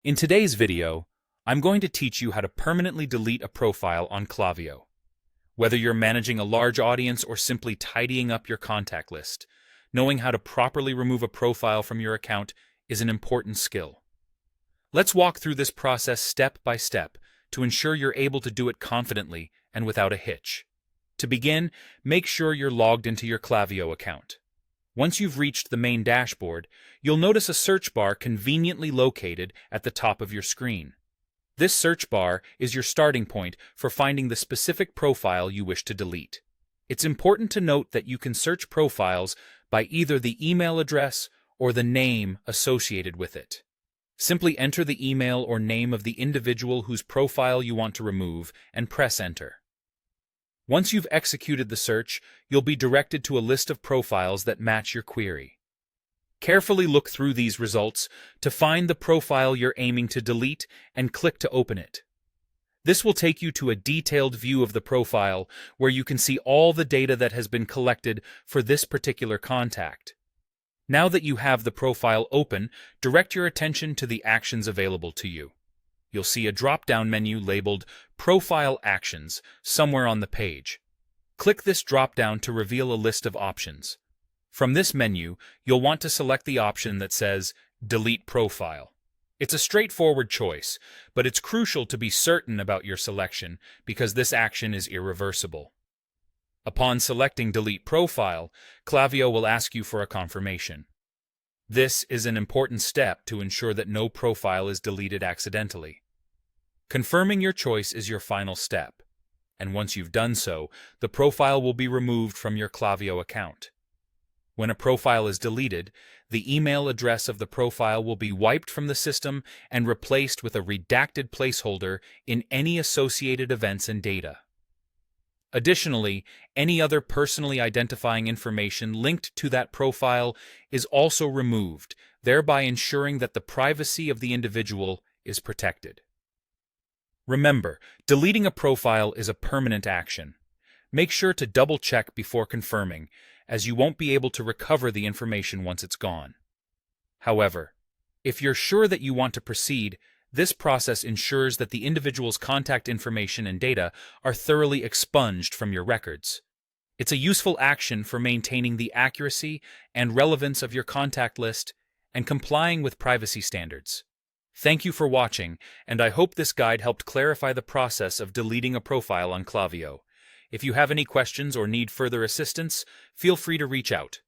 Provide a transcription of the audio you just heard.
In today's video, I'm going to teach you how to permanently delete a profile on Klaviyo. Whether you're managing a large audience or simply tidying up your contact list, knowing how to properly remove a profile from your account is an important skill. Let's walk through this process step by step to ensure you're able to do it confidently and without a hitch. To begin, make sure you're logged into your Klaviyo account. Once you've reached the main dashboard, you'll notice a search bar conveniently located at the top of your screen. This search bar is your starting point for finding the specific profile you wish to delete. It's important to note that you can search profiles by either the email address or the name associated with it. Simply enter the email or name of the individual whose profile you want to remove and press enter. Once you've executed the search, you'll be directed to a list of profiles that match your query. Carefully look through these results to find the profile you're aiming to delete and click to open it. This will take you to a detailed view of the profile where you can see all the data that has been collected for this particular contact. Now that you have the profile open, direct your attention to the actions available to you. You'll see a drop-down menu labeled Profile Actions somewhere on the page. Click this drop-down to reveal a list of options. From this menu, you'll want to select the option that says Delete Profile. It's a straightforward choice, but it's crucial to be certain about your selection because this action is irreversible. Upon selecting Delete Profile, Klaviyo will ask you for a confirmation. This is an important step to ensure that no profile is deleted accidentally. Confirming your choice is your final step, and once you've done so, the profile will be removed from your Klaviyo account. When a profile is deleted, the email address of the profile will be wiped from the system and replaced with a redacted placeholder in any associated events and data. Additionally, any other personally identifying information linked to that profile is also removed, thereby ensuring that the privacy of the individual is protected. Remember, deleting a profile is a permanent action. Make sure to double-check before confirming, as you won't be able to recover the information once it's gone. However, if you're sure that you want to proceed, this process ensures that the individual's contact information and data are thoroughly expunged from your records. It's a useful action for maintaining the accuracy and relevance of your contact list and complying with privacy standards. Thank you for watching, and I hope this guide helped clarify the process of deleting a profile on Klaviyo. If you have any questions or need further assistance, feel free to reach out.